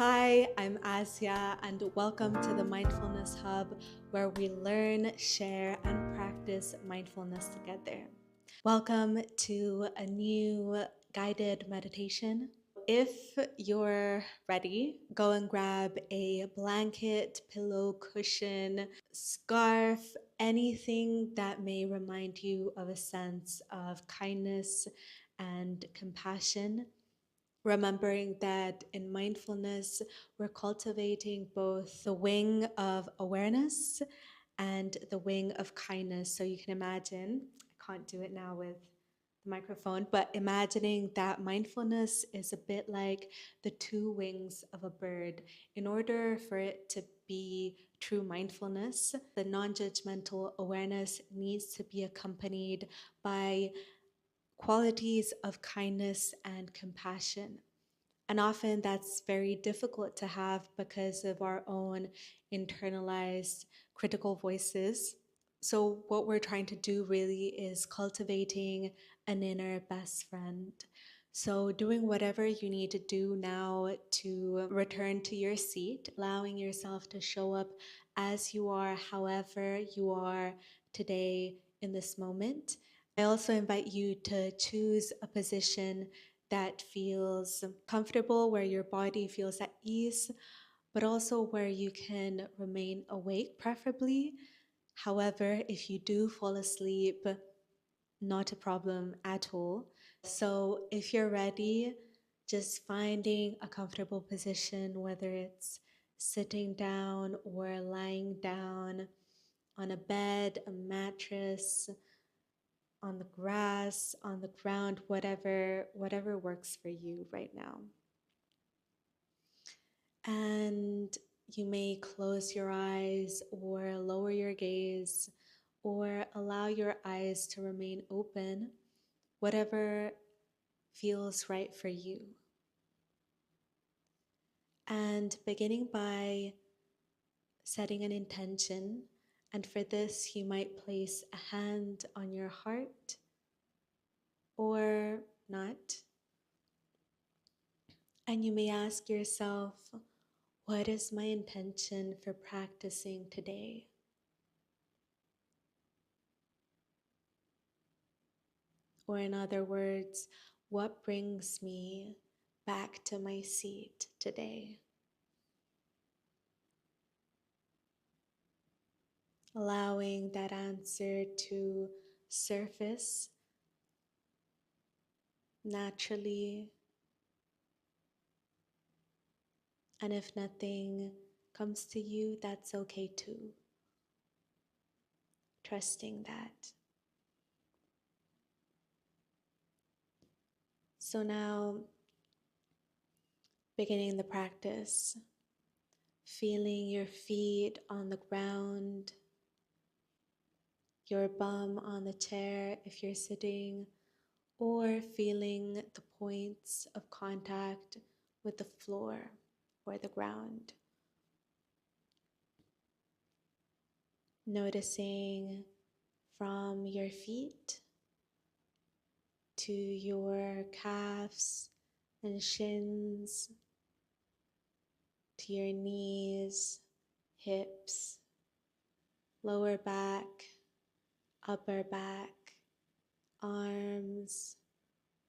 Hi, I'm Asya, and welcome to the Mindfulness Hub, where we learn, share, and practice mindfulness together. Welcome to a new guided meditation. If you're ready, go and grab a blanket, pillow, cushion, scarf, anything that may remind you of a sense of kindness and compassion. Remembering that in mindfulness, we're cultivating both the wing of awareness and the wing of kindness. So you can imagine, I can't do it now with the microphone, but imagining that mindfulness is a bit like the two wings of a bird. In order for it to be true mindfulness, the non judgmental awareness needs to be accompanied by qualities of kindness and compassion. And often that's very difficult to have because of our own internalized critical voices. So, what we're trying to do really is cultivating an inner best friend. So, doing whatever you need to do now to return to your seat, allowing yourself to show up as you are, however you are today in this moment. I also invite you to choose a position that feels comfortable, where your body feels at ease, but also where you can remain awake, preferably. However, if you do fall asleep, not a problem at all. So, if you're ready, just finding a comfortable position, whether it's sitting down or lying down on a bed, a mattress, on the grass, on the ground, whatever works for you right now. And you may close your eyes or lower your gaze or allow your eyes to remain open, whatever feels right for you. And beginning by setting an intention, and for this, you might place a hand on your heart or not. And you may ask yourself, what is my intention for practicing today? Or, in other words, what brings me back to my seat today? Allowing that answer to surface naturally. And if nothing comes to you, that's okay too. Trusting that. So now, beginning the practice, feeling your feet on the ground, your bum on the chair if you're sitting, or feeling the points of contact with the floor or the ground. Noticing from your feet to your calves and shins, to your knees, hips, lower back, upper back, arms,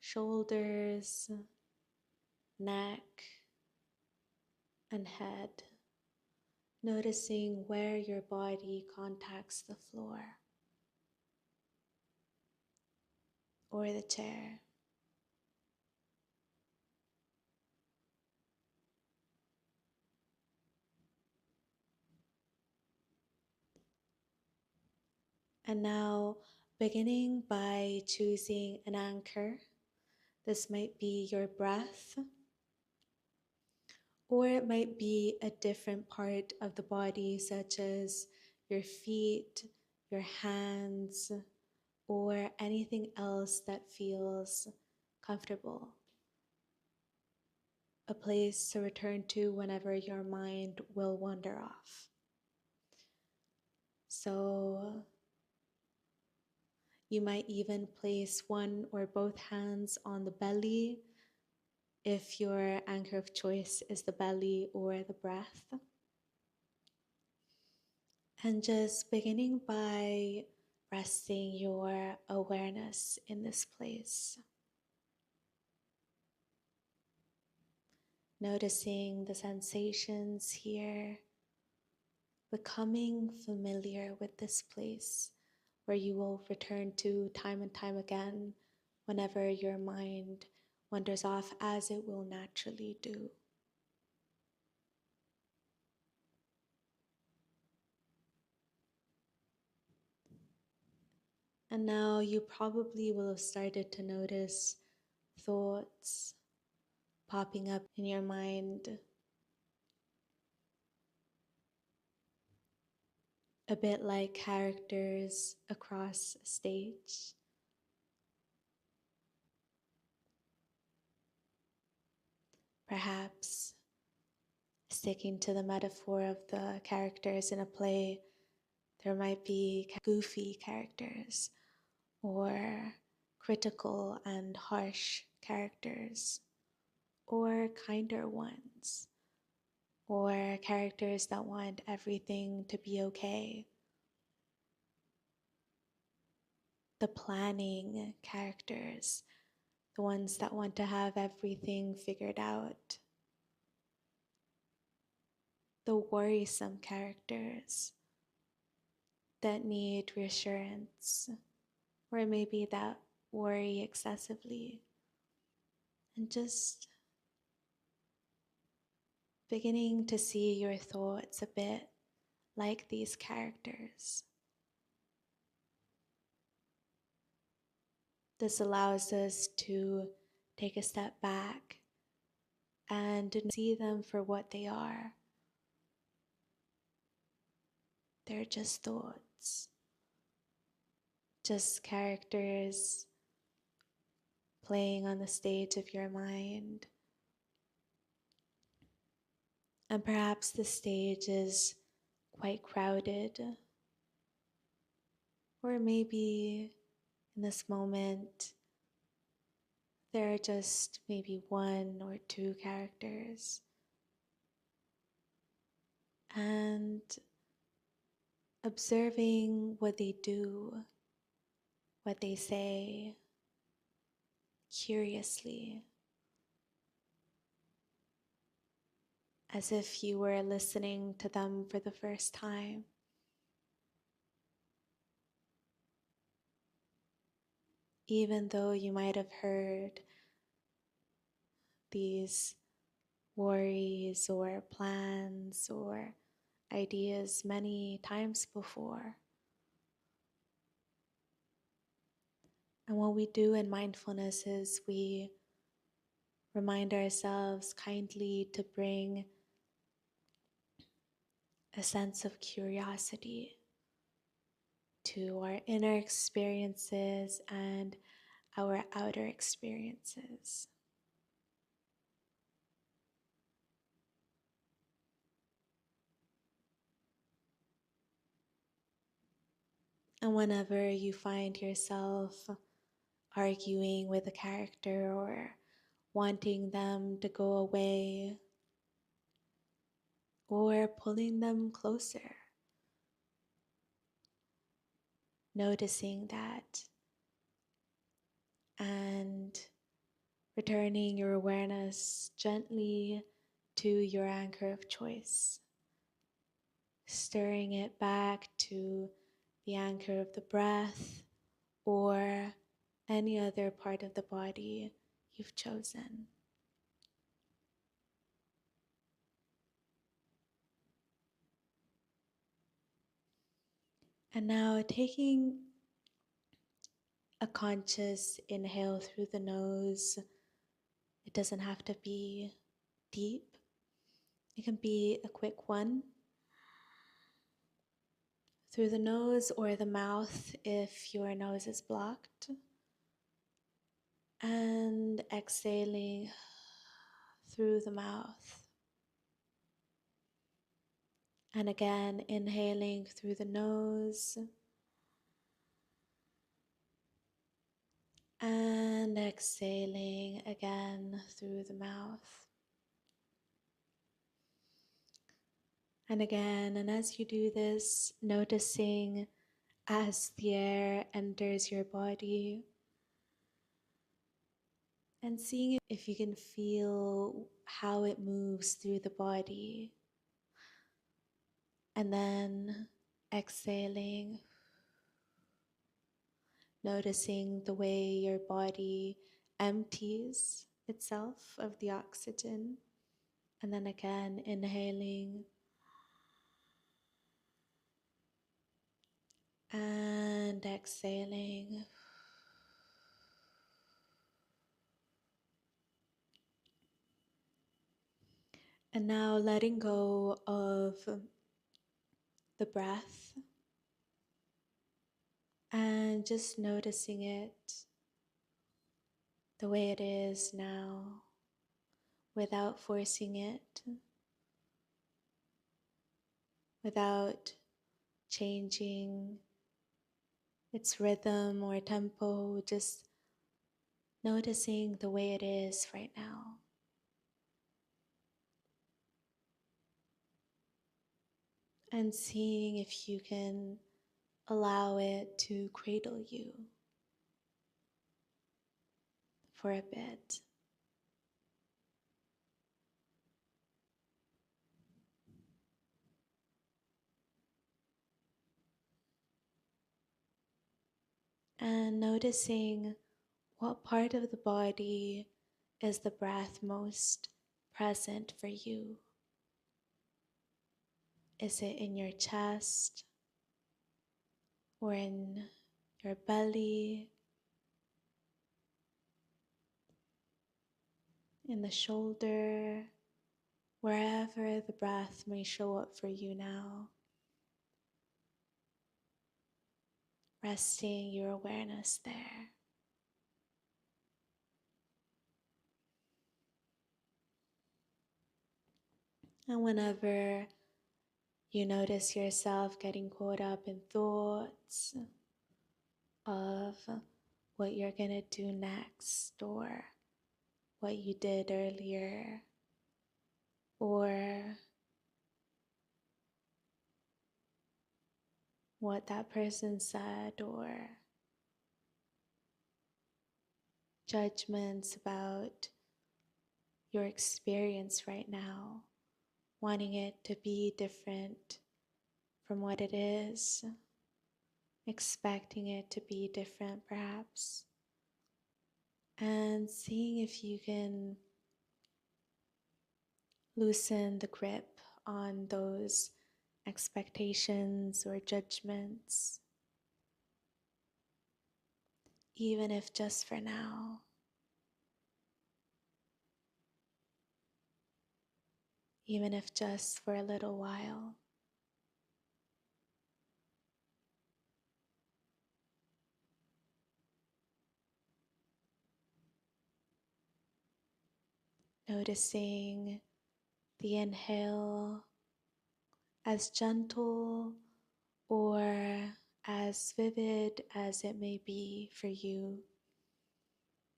shoulders, neck, and head. Noticing where your body contacts the floor or the chair. And now, beginning by choosing an anchor. This might be your breath, or it might be a different part of the body, such as your feet, your hands, or anything else that feels comfortable. A place to return to whenever your mind will wander off. So you might even place one or both hands on the belly if your anchor of choice is the belly or the breath. And just beginning by resting your awareness in this place. Noticing the sensations here, becoming familiar with this place where you will return to time and time again whenever your mind wanders off, as it will naturally do. And now you probably will have started to notice thoughts popping up in your mind, a bit like characters across a stage. Perhaps sticking to the metaphor of the characters in a play, there might be goofy characters or critical and harsh characters, or kinder ones, or characters that want everything to be okay. The planning characters, the ones that want to have everything figured out. The worrisome characters that need reassurance, or maybe that worry excessively. And just beginning to see your thoughts a bit like these characters. This allows us to take a step back and see them for what they are. They're just thoughts, just characters playing on the stage of your mind. And perhaps the stage is quite crowded, or maybe in this moment there are just maybe one or two characters. And observing what they do, what they say, curiously, as if you were listening to them for the first time. Even though you might have heard these worries or plans or ideas many times before. And what we do in mindfulness is we remind ourselves kindly to bring a sense of curiosity to our inner experiences and our outer experiences. And whenever you find yourself arguing with a character or wanting them to go away or pulling them closer, noticing that and returning your awareness gently to your anchor of choice, stirring it back to the anchor of the breath or any other part of the body you've chosen. And now taking a conscious inhale through the nose. It doesn't have to be deep. It can be a quick one through the nose or the mouth if your nose is blocked. And exhaling through the mouth. And again, inhaling through the nose And exhaling again through the mouth. And again, and as you do this, noticing as the air enters your body and seeing if you can feel how it moves through the body. And then exhaling, noticing the way your body empties itself of the oxygen. And then again, inhaling and exhaling. And now letting go of the breath and just noticing it the way it is now without forcing it, without changing its rhythm or tempo, just noticing the way it is right now. And seeing if you can allow it to cradle you for a bit. And noticing what part of the body is the breath most present for you. Is it in your chest or in your belly, in the shoulder, wherever the breath may show up for you now? Resting your awareness there. And whenever you notice yourself getting caught up in thoughts of what you're gonna do next, or what you did earlier, or what that person said, or judgments about your experience right now, wanting it to be different from what it is, expecting it to be different perhaps, and seeing if you can loosen the grip on those expectations or judgments, even if just for now. Even if just for a little while. Noticing the inhale as gentle or as vivid as it may be for you,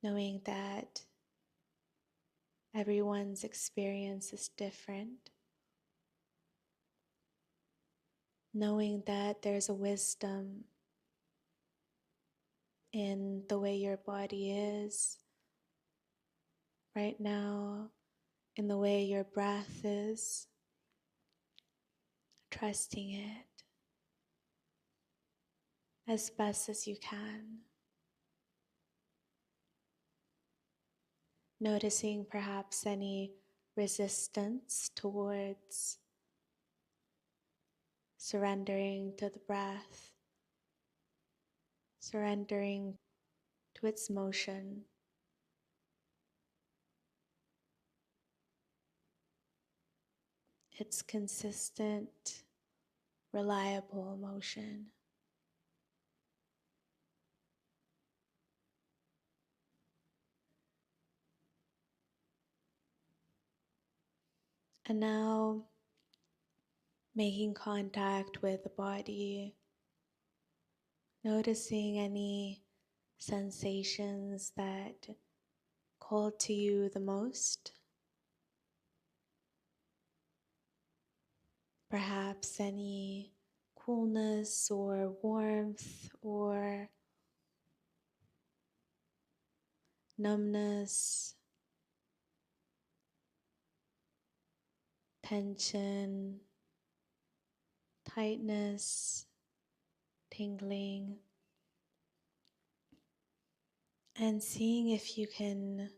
knowing that everyone's experience is different, knowing that there's a wisdom in the way your body is right now, in the way your breath is, trusting it as best as you can. Noticing perhaps any resistance towards surrendering to the breath, surrendering to its motion. Its consistent, reliable motion. And now making contact with the body, noticing any sensations that call to you the most. Perhaps any coolness or warmth or numbness, tension, tightness, tingling, and seeing if you can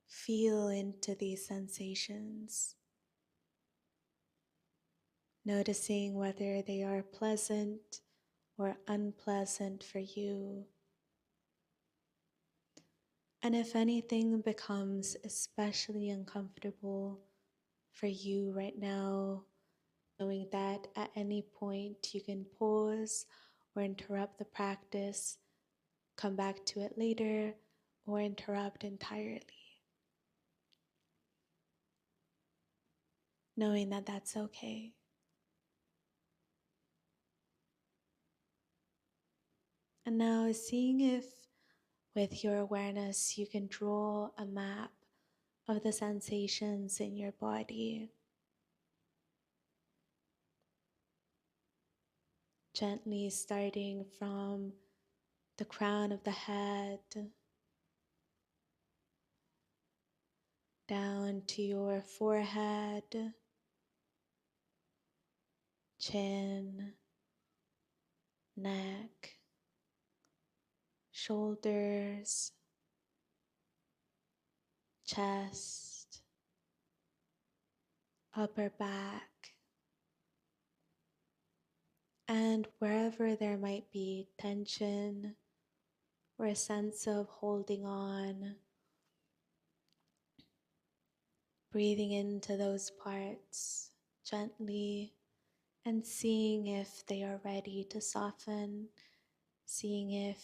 feel into these sensations, noticing whether they are pleasant or unpleasant for you. And if anything becomes especially uncomfortable for you right now, knowing that at any point you can pause or interrupt the practice, come back to it later, or interrupt entirely. Knowing that that's okay. And now seeing if with your awareness you can draw a map of the sensations in your body. Gently starting from the crown of the head down to your forehead, chin, neck, shoulders, chest, upper back, and wherever there might be tension or a sense of holding on, breathing into those parts gently and seeing if they are ready to soften, seeing if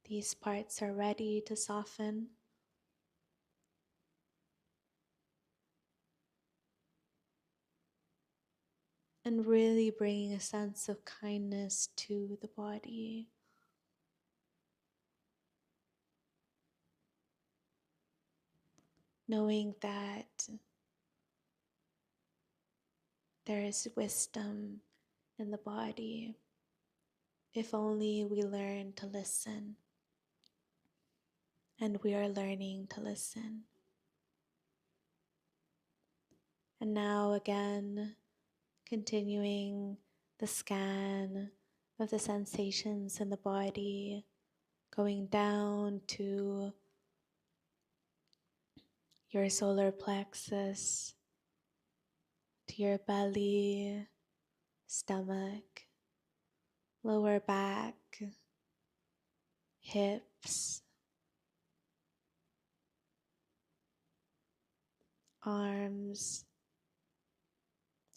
these parts are ready to soften. And really bringing a sense of kindness to the body. Knowing that there is wisdom in the body if only we learn to listen. And we are learning to listen. And now again, continuing the scan of the sensations in the body, going down to your solar plexus, to your belly, stomach, lower back, hips, arms,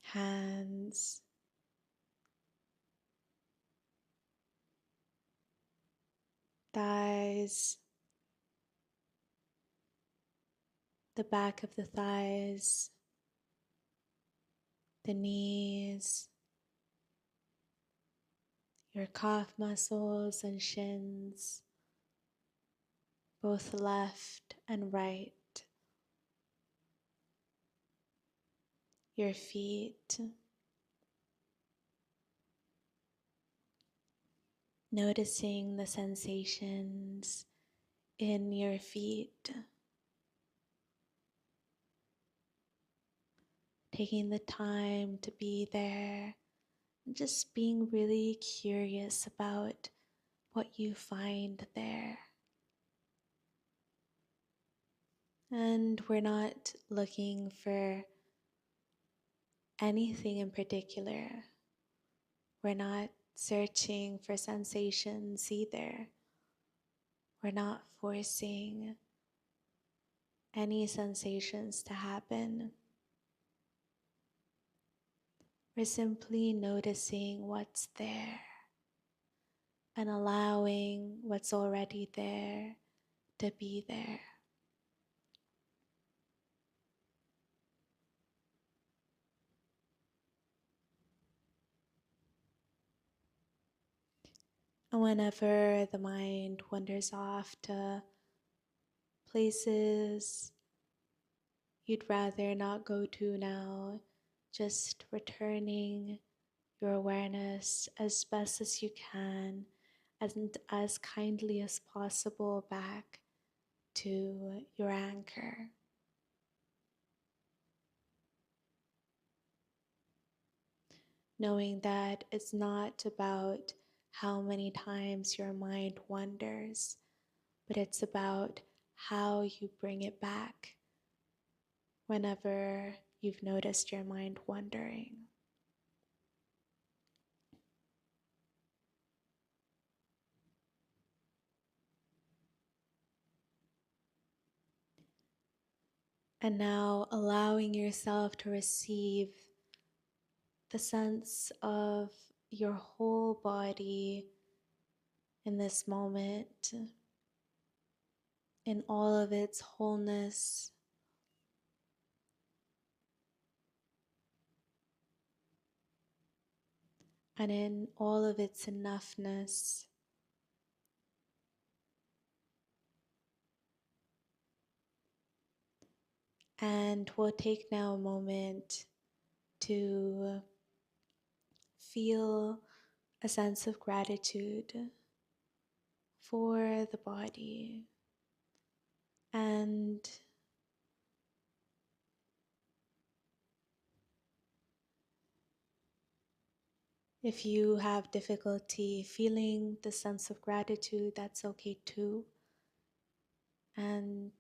hands, thighs, the back of the thighs, the knees, your calf muscles and shins, both left and right, your feet, noticing the sensations in your feet, taking the time to be there, and just being really curious about what you find there. And we're not looking for anything in particular. We're not searching for sensations either. We're not forcing any sensations to happen. We're simply noticing what's there and allowing what's already there to be there. And whenever the mind wanders off to places you'd rather not go to now, just returning your awareness as best as you can and as kindly as possible back to your anchor. Knowing that it's not about how many times your mind wanders, but it's about how you bring it back whenever you've noticed your mind wandering. And now allowing yourself to receive the sense of your whole body in this moment, in all of its wholeness, and in all of its enoughness. And we'll take now a moment to feel a sense of gratitude for the body. And if you have difficulty feeling the sense of gratitude, that's okay too. And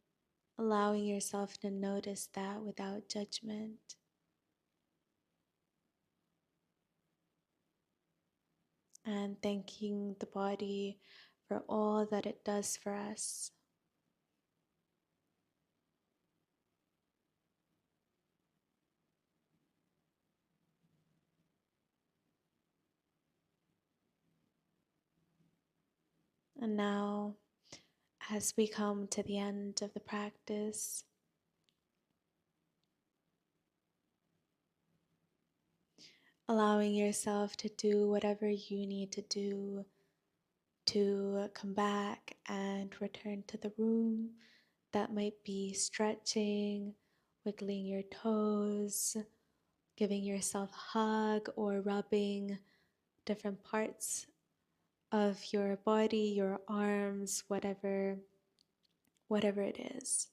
allowing yourself to notice that without judgment. And thanking the body for all that it does for us. And now, as we come to the end of the practice, allowing yourself to do whatever you need to do to come back and return to the room. That might be stretching, wiggling your toes, giving yourself a hug, or rubbing different parts of your body, your arms, whatever it is.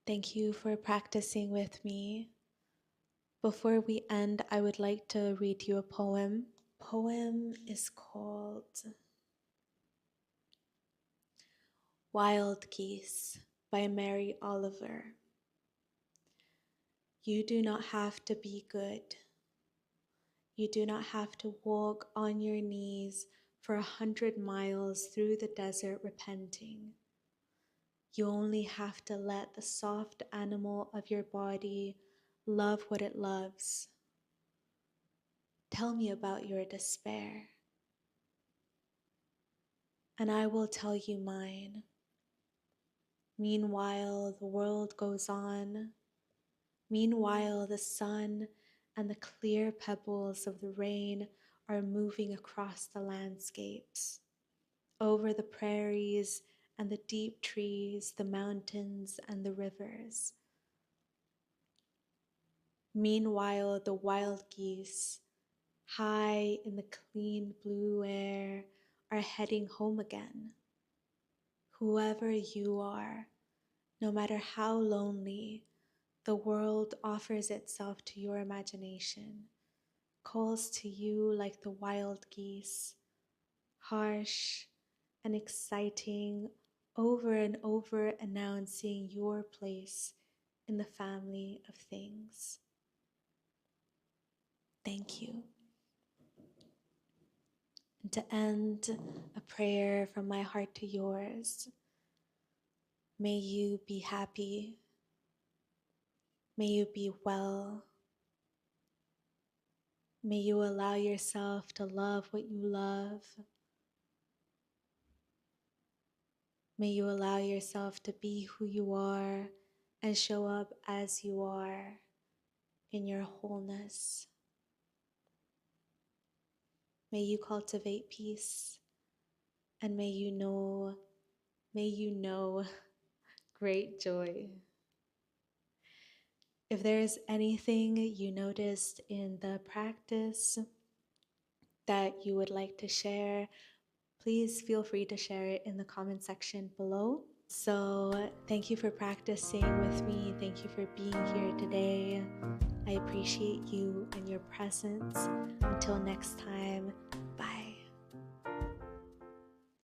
Thank you for practicing with me. Before we end, I would like to read you a poem. Poem is called Wild Geese by Mary Oliver. You do not have to be good. You do not have to walk on your knees for 100 miles through the desert repenting. You only have to let the soft animal of your body love what it loves. Tell me about your despair, and I will tell you mine. Meanwhile, the world goes on. Meanwhile, the sun and the clear pebbles of the rain are moving across the landscapes, over the prairies and the deep trees, the mountains and the rivers. Meanwhile, the wild geese, high in the clean blue air, are heading home again. Whoever you are, no matter how lonely, the world offers itself to your imagination, calls to you like the wild geese, harsh and exciting, over and over announcing your place in the family of things. Thank you. And to end, a prayer from my heart to yours. May you be happy. May you be well. May you allow yourself to love what you love. May you allow yourself to be who you are and show up as you are in your wholeness. May you cultivate peace, and may you know great joy. If there is anything you noticed in the practice that you would like to share, please feel free to share it in the comment section below. So thank you for practicing with me. Thank you for being here today. I appreciate you and your presence. Until next time, bye.